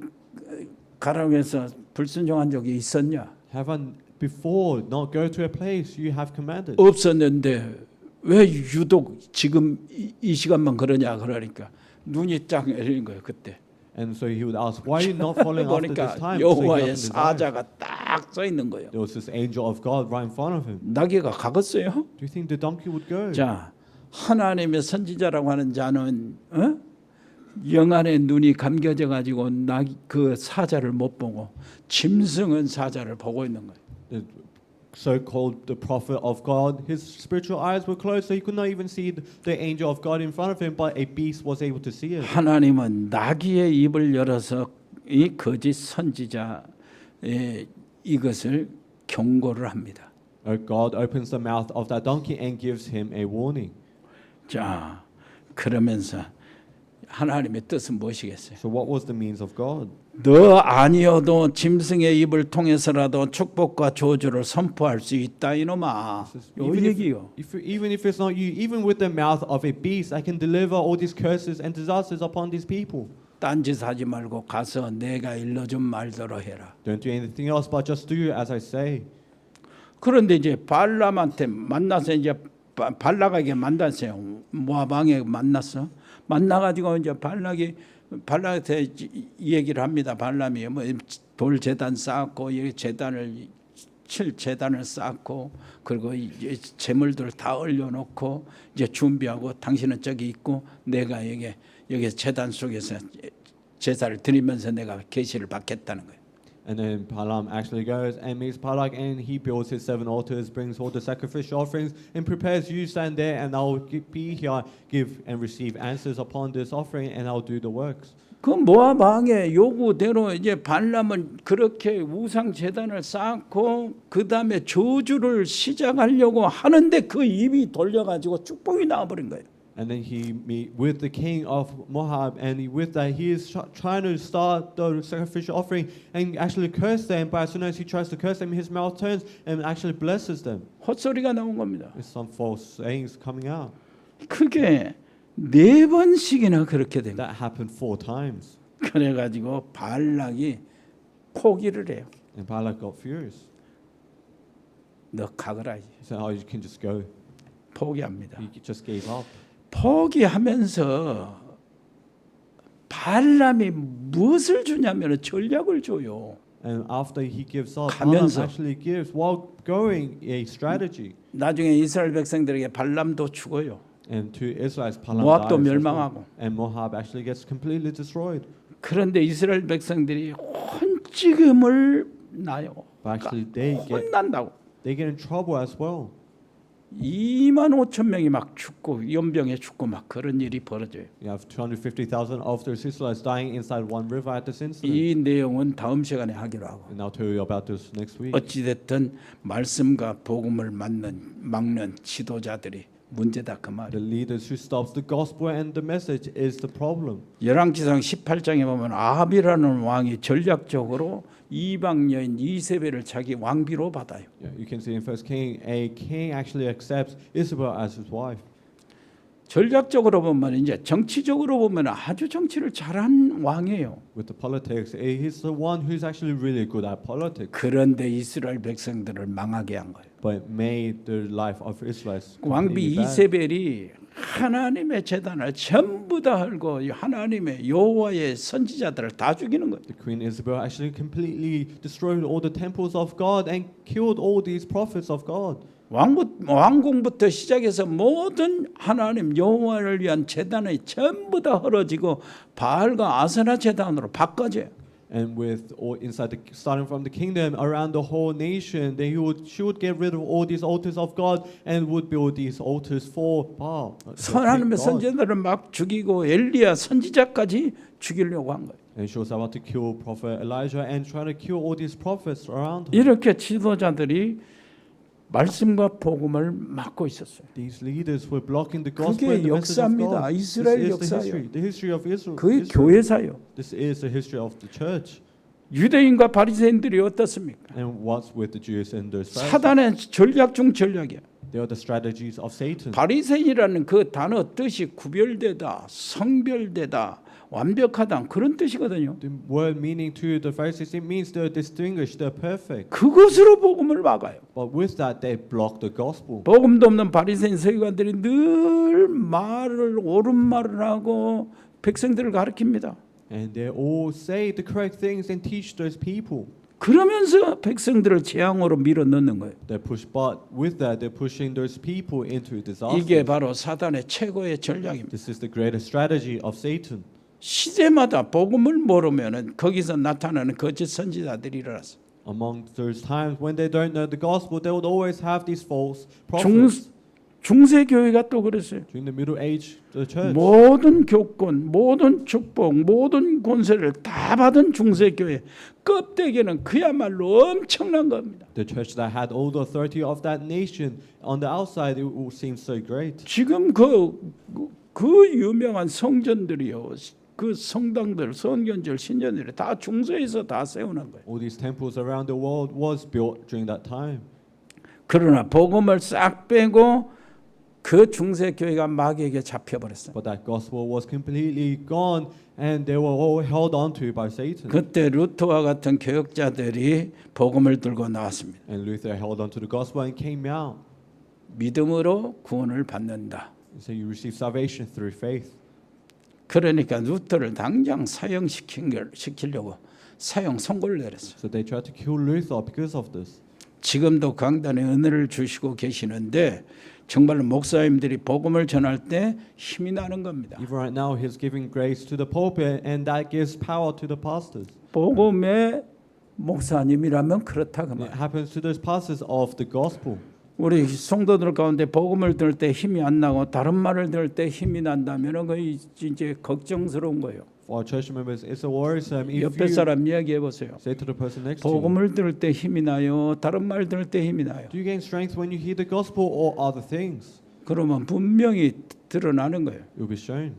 가라고 해서 불순종한 적이 있었냐? Have I before not go to a place you have commanded? 없었는데 왜 유독 지금 이 시간만 그러냐 그러니까 눈이 쫙 열리는 거예요 그때. And so he would ask, why are you not following after this 보니까 time? So he 여호와의 opened his eyes. 사자가 딱 써 있는 거예요. There was this angel of God right in front of him. 나귀가 가겠어요? Do you think the donkey would go? 자, 하나님의 선지자라고 하는 자는 영안의 눈이 감겨져 가지고 그 사자를 못 보고 짐승은 사자를 보고 있는 거예요. The so-called the prophet of God, his spiritual eyes were closed, so he could not even see the angel of God in front of him, but a beast was able to see it. 하나님은 나귀의 입을 열어서 이 거짓 선지자의 이것을 경고를 합니다. God opens the mouth of that donkey and gives him a warning. 자, 그러면서 하나님의 뜻은 무엇이겠어요? So what was the means of God? 너 아니어도 짐승의 입을 통해서라도 축복과 저주를 선포할 수 있다 이놈아. 요 얘기요. Even if it's not you, even with the mouth of a beast, I can deliver all these curses and disasters upon these people. 딴짓 하지 말고 가서 내가 일러준 말대로 해라. Don't do anything else, but just do as I say. 그런데 이제 발람한테 만나서 이제 발락에게 만났어요. 모압 왕에 만났어. 만나가지고 이제 발락한테 이 얘기를 합니다. 발람이 뭐 돌 제단 쌓고 이 제단을 칠 제단을 쌓고 그리고 이제 재물들 다 올려놓고 이제 준비하고 당신은 저기 있고 내가 여기 제단 속에서 제사를 드리면서 내가 계시를 받겠다는 거예요. And then Balaam actually goes and meets Balak, and he builds his 7 altars, brings all the sacrificial offerings, and prepares you stand there, and I'll be here, give and receive answers upon this offering, and I'll do the works. 그 모압 왕의 요구대로 이제 발람은 그렇게 우상 제단을 쌓고 그 다음에 저주를 시작하려고 하는데 그 입이 돌려가지고 축복이 나와버린 거예요. And then he meet with the king of Moab, and with that he is trying to start the sacrificial offering and actually curse them. But as soon as he tries to curse them, his mouth turns and actually blesses them. 헛소리가 나온 겁니다. There's some false sayings coming out. 그게 4번씩이나 그렇게 된 거예요. That happened 4 times. 그래가지고 발락이 포기를 해요. And Balak got furious. 너 가거라. He said, "Oh, you can just go." 포기합니다. He just gave up. 포기하면서 발람이 무엇을 주냐면 전략을 줘요. And after he gives up, Balaam 가면서. actually gives, while going, a strategy. 나중에 이스라엘 백성들에게 발람도 죽어요. And to Israel's Balaam 모압도 dies as well. 멸망하고. And Moab actually gets completely destroyed. 그런데 이스라엘 백성들이 혼찌금을 나요. But actually 혼난다고. they get in trouble as well. 25,000명이 막 죽고 연병에 죽고 막 그런 일이 벌어져요. You have 250,000 of those Israelites dying inside one river at this incident. 이 내용은 다음 시간에 하기로 하고. And I'll tell you about this next week. 어찌 됐든 말씀과 복음을 막는 지도자들이 문제다 그 말이에요. The leaders who stops the gospel and the message is the problem. 열왕기상 18장에 보면 아합이라는 왕이 전략적으로 이방 여인 이세벨을 자기 왕비로 받아요. Yeah, you can see in First King, a king actually accepts Isabel as his wife. 전략적으로 보면 이제 정치적으로 보면 아주 정치를 잘한 왕이에요. With the politics, he's the one who's actually really good at politics. 그런데 이스라엘 백성들을 망하게 한 거예요. But made the life of Israelites 왕비 completely bad. 이세벨이 하나님의 제단을 전부 다 헐고 하나님의 여호와의 선지자들을 다 죽이는 거예요. The Queen Isabel actually completely destroyed all the temples of God and killed all these prophets of God. 왕궁부터 시작해서 모든 하나님 여호와를 위한 제단이 전부 다 헐어지고 바알과 아세라 제단으로 바꿔져요. And with all inside starting from the kingdom around the whole nation, she would get rid of all these altars of God and would build these altars for Baal. 하나님의 선지자들을 막 죽이고 엘리야 선지자까지 죽이려고 한 거예요. And she was about to kill Prophet Elijah and trying to kill all these prophets around her. 이렇게 지도자들이 말씀과 복음을 막고 있었어요. These leaders were blocking the gospel 그게 and the message of 역사입니다. God. 이스라엘 This is 역사예요. the history of Israel. 그게 Israel. 교회사요. This is the history of the church. 유대인과 바리새인들이 어떻습니까? And what's with the Jews and the Pharisees? 사단의 전략 중 전략이야. They are the strategies of Satan. 바리새인이라는 그 단어 뜻이 구별되다, 성별되다, 완벽하다 그런 뜻이거든요. The word meaning to the Pharisees, it means they're distinguished, they're perfect. 그것으로 복음을 막아요. But with that, they block the gospel. 복음도 없는 바리새인 서기관들이 늘 옳은 말을 하고 백성들을 가르칩니다. And they all say the correct things and teach those people. 그러면서 백성들을 재앙으로 밀어 넣는 거예요. They push, but with that, they're pushing those people into disaster. 이게 바로 사단의 최고의 전략입니다. This is the greatest strategy of Satan. 시대마다 복음을 모르면은 거기서 나타나는 거짓 선지자들이 일어났어. Among those times when they don't know the gospel, they would always have these false prophets. 중세 교회가 또 그랬어요. During the Middle Age, the church, 모든 교권, 모든 축복, 모든 권세를 다 받은 중세 교회 껍데기는 그야말로 엄청난 겁니다. the church that had all the authority of that nation, on the outside it will seem so great. 지금 그 유명한 성전들이요, 그 성당들, 성견절, 신전들이 다 중세에서 다 세우는 거예요. All these temples around the world was built during that time. 그러나 복음을 싹 빼고 그 중세 교회가 마귀에게 잡혀버렸어요. But that gospel was completely gone and they were all held onto by Satan. 그때 루터와 같은 교역자들이 복음을 들고 나왔습니다. And Luther held onto the gospel and came out. 믿음으로 구원을 받는다. So you receive salvation through faith. 그러니까 루터를 당장 사형시키려고 사형 선고를 내렸어요. So they tried to kill Luther because of this. 지금도 강단에 은혜를 주시고 계시는데 정말로 목사님들이 복음을 전할 때 힘이 나는 겁니다. Even right now, He's giving grace to the pulpit, and that gives power to the pastors. 복음의 목사님이라면 그렇다 그 And 말. it happens to those pastors of the gospel. 우리 성도들 가운데 복음을 들을 때 힘이 안 나고 다른 말을 들을 때 힘이 난다면 그게 이제 걱정스러운 거예요. For our church members, it's a worrisome if 옆에 you 사람 이야기해 보세요. say to the person next to you, 복음을 들을 때 힘이 나요. 다른 말 들을 때 힘이 나요. do you gain strength when you hear the gospel or other things? 그러면 분명히 드러나는 거예요. You'll be shown.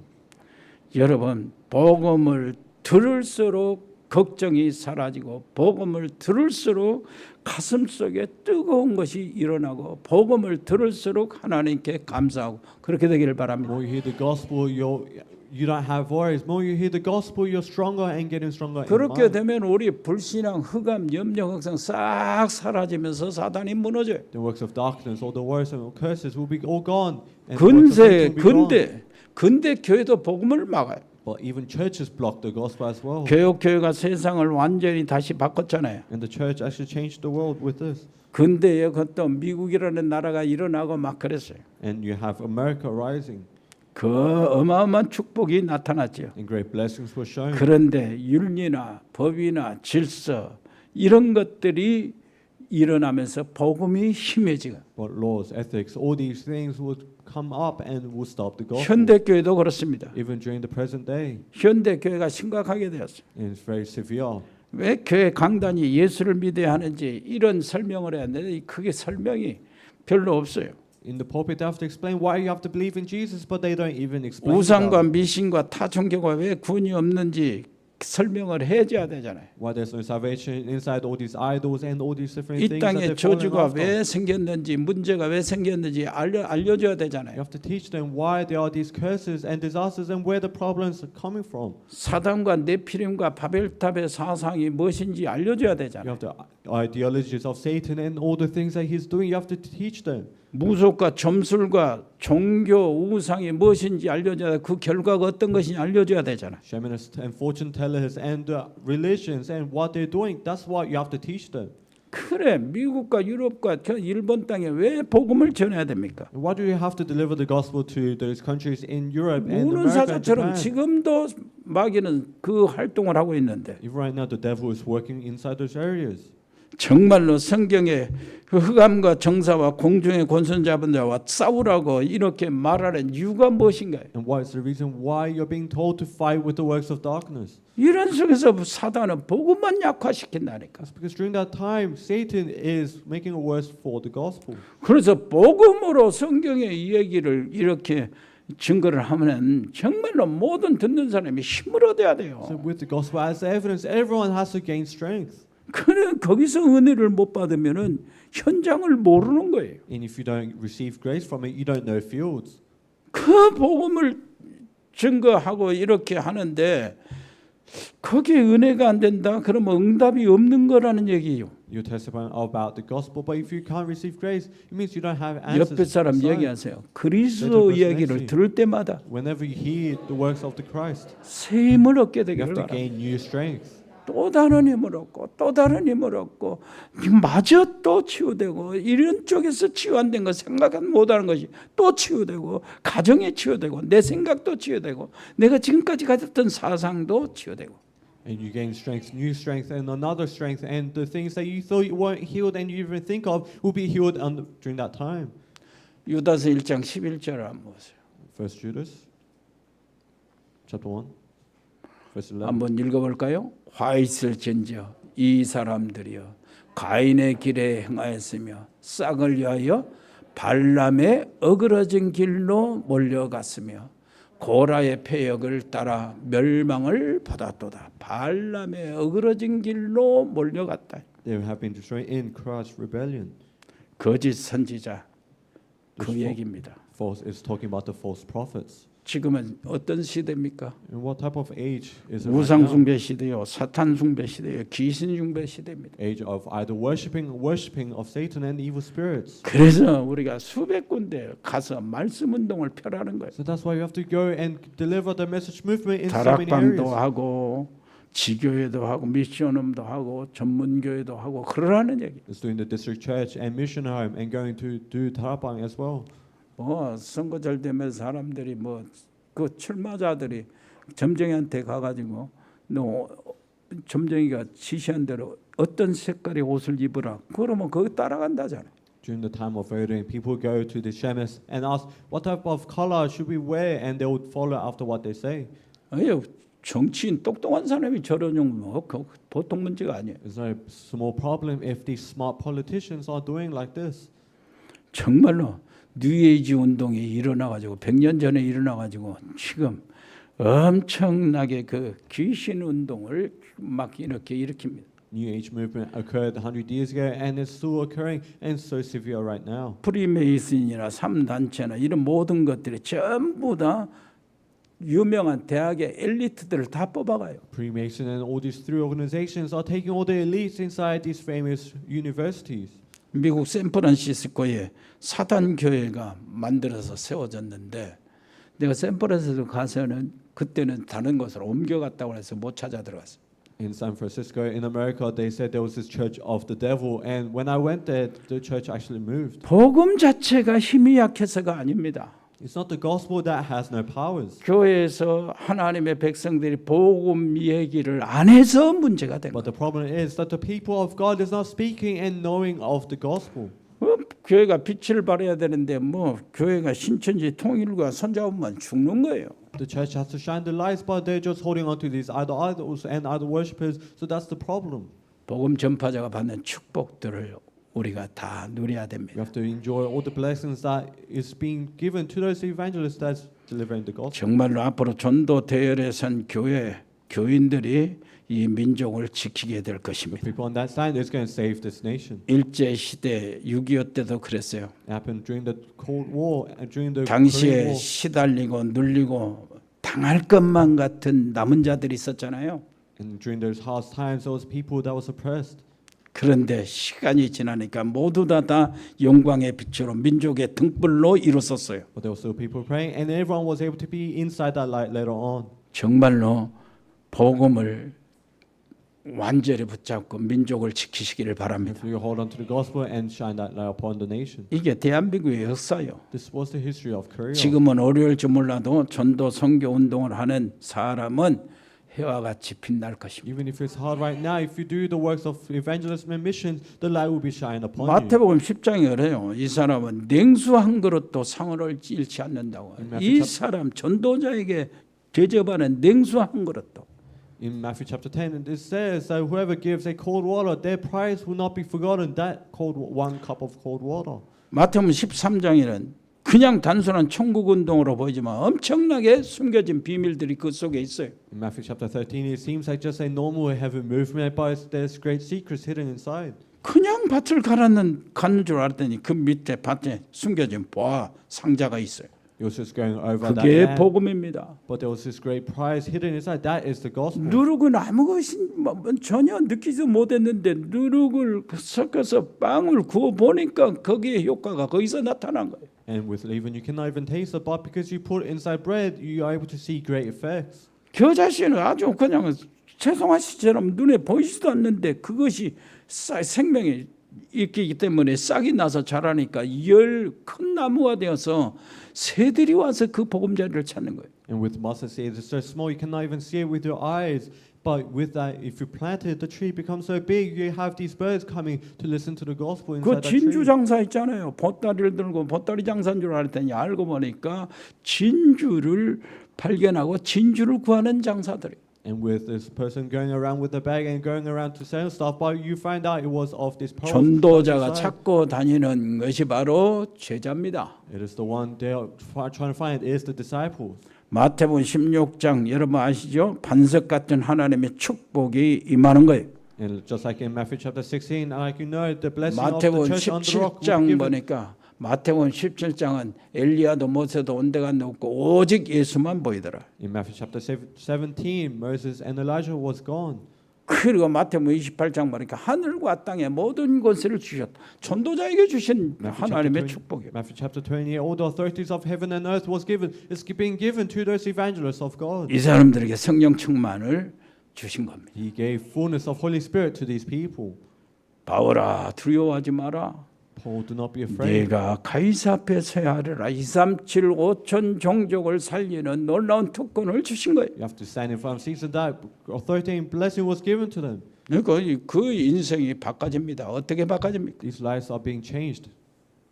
여러분, 복음을 들을수록 걱정이 사라지고 복음을 들을수록 가슴 속에 뜨거운 것이 일어나고 복음을 들을수록 하나님께 감사하고 그렇게 되기를 바랍니다. More you hear the gospel, you don't have worries. More you hear the gospel, you're stronger and getting stronger. in 그렇게 mind. 되면 우리 불신앙, 흑암, 염려, 걱정 싹 사라지면서 사단이 무너져요. The works of darkness, all the worries and curses will be all gone. And the works of Satan will be gone. 근대 교회도 복음을 막아요. But even churches block the gospel as well. 교회가 세상을 완전히 다시 바꿨잖아요. And the church actually changed the world with this. 근대에 그것도 미국이라는 나라가 일어나고 막 그랬어요. And you have America rising, 그 어마어마한 축복이 나타났죠. and great blessings were shown. 그런데 윤리나 법이나 질서 이런 것들이 일어나면서 복음이 심해지고 But laws, ethics, all these things would come up and will stop the gospel. 현대 교회도 그렇습니다. Even during the present day, 현대 교회가 심각하게 되었어요. and it's very severe. 왜 교회 강단이 예수를 믿어야 하는지 이런 설명을 해야 하는데 그게 설명이 별로 없어요. In the pulpit, they have to explain why you have to believe in Jesus, but they don't even explain. 우상과 about 미신과 타 종교가 왜 구원이 없는지 설명을 해줘야 되잖아요. why there's no salvation inside all these idols and all these different 이 things that 땅에 they're following 저주가 after. 왜 생겼는지 문제가 왜 생겼는지 알려줘야 You 되잖아요. have to teach them why there are these curses and disasters and where the problems are coming from. 사단과 네피림과 바벨탑의 사상이 무엇인지 알려줘야 You 되잖아요. have the ideologies of Satan and all the things that he's doing. You have to teach them. 무속과 점술과 종교 우상이 무엇인지 알려줘야 그 결과가 어떤 것인지 알려줘야 되잖아요. Shamanists and fortune tellers and religions and what they're doing. That's what you have to teach them. 그래 미국과 유럽과 일본 땅에 왜 복음을 전해야 됩니까? And why do you have to deliver the gospel to those countries in Europe and 우는 America and 사자처럼 Japan? 지금도 마귀는 그 활동을 하고 있는데 Even right now, the devil is working inside those areas. 정말로 성경에 그 흑암과 정사와 공중의 권선 잡은 자와 싸우라고 이렇게 말하는 이유가 무엇인가요? And what is the reason why you're being told to fight with the works of darkness? 이런 속에서 사단은 복음만 약화시킨다니까. That's because during that time, Satan is making it worse for the gospel. 그래서 복음으로 성경의 이야기를 이렇게 증거를 하면 정말로 모든 듣는 사람이 힘을 얻어야 돼요. So with the gospel as evidence, everyone has to gain strength. 그래 거기서 은혜를 못 받으면은 현장을 모르는 거예요. And if you don't receive grace from it, you don't know fields. 그 복음을 증거하고 이렇게 하는데 거기에 은혜가 안 된다. 그러면 응답이 없는 거라는 얘기예요. You testify about the gospel, but if you can't receive grace, it means you don't have answers. 옆에 사람 inside. 얘기하세요. 그리스도 이야기를 들을 때마다 Whenever you hear the works of the Christ, 새 힘을 얻게 you 되기를 have to 바랍니다. gain new strength. 또 다른 힘을 얻고 또 다른 힘을 얻고 마저 또 치유되고 이런 쪽에서 치유 안 된 거 생각 못하는 것이 또 치유되고 가정에 치유되고 내 생각도 치유되고 내가 지금까지 가졌던 사상도 치유되고 And you gain strength, new strength, and another strength, and the things that you thought you weren't healed and you even think of will be healed during that time. 유다서 1장 11절을 한번 보세요. First Judas, chapter 1, verse 11. 한번 읽어볼까요? 화 있을진저 이 사람들이여 가인의 길에 행하였으며 싹을 위하여 발람의 어그러진 길로 몰려갔으며 고라의 패역을 따라 멸망을 받았도다. 발람의 어그러진 길로 몰려갔다. They have been destroyed in Christ's rebellion. 거짓 선지자 그 얘기입니다. False is talking about the false prophets. 지금은 어떤 시대입니까? And what type of age is it right 우상 now? 숭배 시대요, 사탄 숭배 시대요, 귀신 숭배 시대입니다. Age of either worshiping of Satan and evil spirits. 그래서 우리가 수백 군데 가서 말씀 운동을 펴라는 거예요. So that's why you have to go and deliver the message movement in so many 다락방도 areas. 하고 지교회도 하고 미션홈도 하고 전문교회도 하고 그러라는 얘기. It's doing the district church and mission home and going to do tarabang as well. 선거절 되면 사람들이 그 출마자들이 점쟁이한테 가가지고 너 점쟁이가 지시한 대로 어떤 색깔의 옷을 입으라. 그러면 그거 따라간다잖아. During the time of voting, people go to the shemis and ask, what type of color should we wear? And they would follow after what they say. 아유, 정치인 똑똑한 사람이 저런 용도 보통 문제가 아니에요. It's no small problem if these smart politicians are doing like this. 정말로 뉴에이지 운동이 일어나가지고 100년 전에 일어나가지고 지금 엄청나게 그 귀신 운동을 막 이렇게 일으킵니다. New Age movement occurred 100 years ago and it's still occurring and so severe right now. 프리메이슨이나 3단체나 이런 모든 것들이 전부 다 유명한 대학의 엘리트들을 다 뽑아가요. Freemason and all these three organizations are taking all the elites inside these famous universities. 미국 샌프란시스코에 사단 교회가 만들어서 세워졌는데 내가 샌프란시스코 가서는 그때는 다른 곳으로 옮겨갔다고 해서 못 찾아 들어갔어요. In San Francisco, in America, they said there was this church of the devil, and when I went there, the church actually moved. 복음 자체가 힘이 약해서가 아닙니다. It's not the gospel that has no powers, 교회에서 하나님의 백성들이 복음 얘기를 안 해서 문제가 된 but 거예요. the problem is that the people of God is not speaking and knowing of the gospel. 교회가 빛을 발해야 되는데 교회가 신천지 통일과 손잡으면 죽는 거예요. The church has to shine the lights, but they're just holding on to these idols and idol worshippers. So that's the problem. 복음 전파자가 받는 축복들을 우리가 다 누려야 We 됩니다. have to enjoy all the blessings that is being given to those evangelists that's delivering the gospel. 정말로 앞으로 전도 대열에 선 교인들이 이 민족을 지키게 될 The 것입니다. people on that side is going to save this nation. 일제 시대 6.25 때도 그랬어요. It happened during the Cold War and during the Korean 당시에 War. 시달리고 눌리고 당할 것만 같은 남은 자들이 있었잖아요. And during those hard times, there was people that was oppressed. 그런데 시간이 지나니까 모두 다 영광의 빛으로 민족의 등불로 일어섰어요. But there were still people praying, and everyone was able to be inside that light later on. 정말로 복음을 완전히 붙잡고 민족을 지키시기를 바랍니다. If you hold on to the gospel and shine that light upon the nation. 이게 대한민국의 역사요. This was the history of Korea. 지금은 어려울지 몰라도 전도 선교 운동을 하는 사람은 해와 같이 빛날 것입니다. Even if it's hard right now, if you do the works of evangelism and mission, the light will be shining upon you. 마태복음 10장에 그래요. 이 사람은 냉수 한 그릇도 상을 잃지 않는다고. 이 사람 전도자에게 대접하는 냉수 한 그릇도. In Matthew chapter 10, it says that whoever gives a cold water, their price will not be forgotten. That one cup of cold water. 마태복음 13장에는 그냥 단순한 천국 운동으로 보이지만 엄청나게 숨겨진 비밀들이 그 속에 있어요. In Matthew chapter 13, it seems like just a normal heaven movement, but there's great secrets hidden inside. 그냥 밭을 가는 줄 알았더니 그 밑에 밭에 숨겨진 보아 상자가 있어요. It was just going over that 그게 land, 복음입니다. but there was this great prize hidden inside. That is the gospel. 누룩은 아무 것이 전혀 느끼지 못했는데 누룩을 섞어서 빵을 구워 보니까 거기에 효과가 거기서 나타난 거예요. And with leaven, you cannot even taste it, but because you put it inside bread, you are able to see great effects. 그 자신은 아주 그냥 채송아씨처럼 눈에 보이지도 않는데 그것이 생명이 있기 때문에 싹이 나서 자라니까 큰 나무가 되어서 새들이 와서 그 보금자리를 찾는 거예요. And with mustard seed, it's so small you cannot even see it with your eyes. But with that, if you plant it, the tree becomes so big, you have these birds coming to listen to the gospel 그 inside that 진주 tree. 장사 있잖아요. 보따리를 들고 보따리 장사인 줄 알았더니 알고 보니까 진주를 발견하고 진주를 구하는 장사들이. And with this person going around with the bag and going around to sell stuff, but you find out it was of this pearls. 전도자가 찾고 다니는 것이 바로 제자입니다. It is the one they are trying to find is the disciples. 마태복음 16장 여러분 아시죠? 반석 같은 하나님의 축복이 임하는 거예요. And just like in Matthew chapter 16, like you know, the blessing of the 마태복음 church on the rock will be 17장 given. 보니까 마태복음 17장은 엘리야도 모세도 온 데가 없고 오직 예수만 보이더라. In Matthew chapter 17, Moses and Elijah was gone. 그리고 마태복음 28장 보니까 하늘과 땅의 모든 것을 주셨다. 전도자에게 주신 하나님의 축복이에요. Matthew chapter 20, all the authorities of heaven and earth was given. It's being given to those evangelists of God. 이 사람들에게 성령 충만을 주신 겁니다. He gave fullness of Holy Spirit to these people. 바울아 두려워하지 마라. Paul, do not be afraid. 네가 가이사 앞에 서야 하리라. 237 5천 종족을 살리는 놀라운 특권을 주신 거예요. You have to stand in front of Caesar. That authority and blessing was given to them. 그러니까 그 인생이 바꿔집니다. 어떻게 바꿔집니까? These lives are being changed.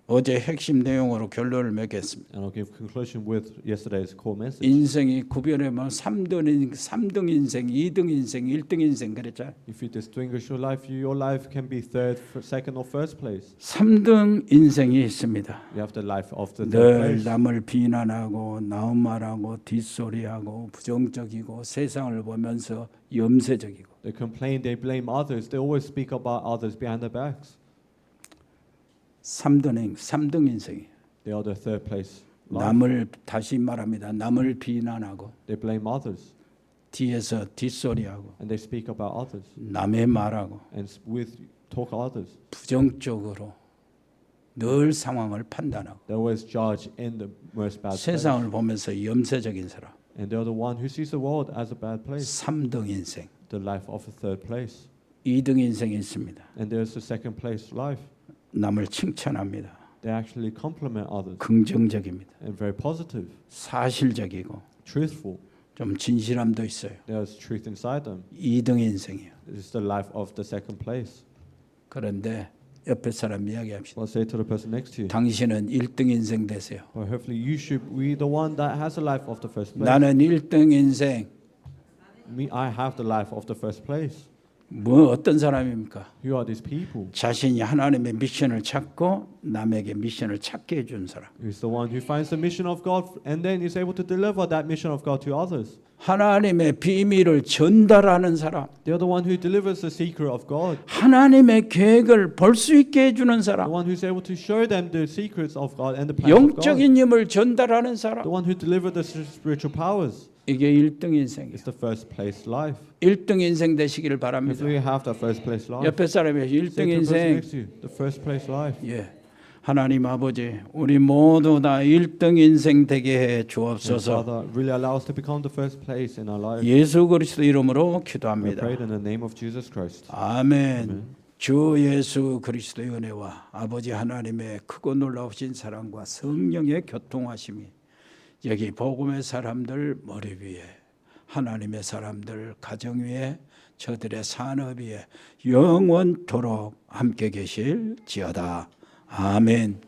어제 핵심 내용으로 결론을 맺겠습니다. And I'll give conclusion with yesterday's core message. 인생이 구별하면 3등 인생, 2등 인생, 1등 인생 그랬잖아요. If you distinguish your life can be third, second, or first place. 3등 인생이 있습니다. You have the life of the third 늘 place. 남을 비난하고 나온 말하고 뒷소리하고 부정적이고 세상을 보면서 염세적이고 They complain, they blame others. They always speak about others behind their backs. 3등 인생이에요. They are the third place life. 남을 다시 말합니다. 남을 비난하고 They blame others 뒤에서 뒷소리하고 and they speak about others 남의 말하고 and talk others. 부정적으로 늘 상황을 판단하고 They always judge in the most bad place. 세상을 보면서 염세적인 사람. And they are the one who sees the world as a bad place. 3등 인생. The life of a third place. 2등 인생이 있습니다. And there's the second place life. 남을 칭찬합니다. They actually compliment others 긍정적입니다. and very positive, 사실적이고 truthful. 좀 진실함도 있어요. There's truth inside them. 2등 인생이에요. It's the life of the second place. 그런데 옆에 사람 이야기합시다. Well, say to the person next to you. 당신은 1등 인생 되세요. Well, hopefully you should be the one that has the life of the first place. 나는 1등 인생. I have the life of the first place. 뭐 어떤 사람입니까? Who are these people? 자신이 하나님의 미션을 찾고 남에게 미션을 찾게 해준 사람. Who's the one who finds the mission of God and then is able to deliver that mission of God to others? 하나님의 비밀을 전달하는 사람. They are the one who delivers the secret of God. 하나님의 계획을 볼 수 있게 해주는 The 사람. one who's able to show them the secrets of God and the plans of God. 영적인 힘을 전달하는 사람. The one who delivers the spiritual powers. 이게 1등 인생이에요. It's the first place life. 1등 인생 되시기를 If 바랍니다. we have the first place life, 옆에 사람이 say 1등 to the person 인생. next to you, the first place life. 예. 하나님 아버지, 우리 모두 다 1등 인생 되게 해 And 주옵소서. Father, really allow us to become the first place in our life. 예수 그리스도 이름으로 We 기도합니다. pray in the name of Jesus Christ. 아멘. 주 예수 그리스도의 은혜와 아버지 하나님의 크고 놀라우신 사랑과 성령의 교통하심이 여기 복음의 사람들 머리 위에, 하나님의 사람들 가정 위에, 저들의 산업 위에 영원토록 함께 계실지어다. 아멘.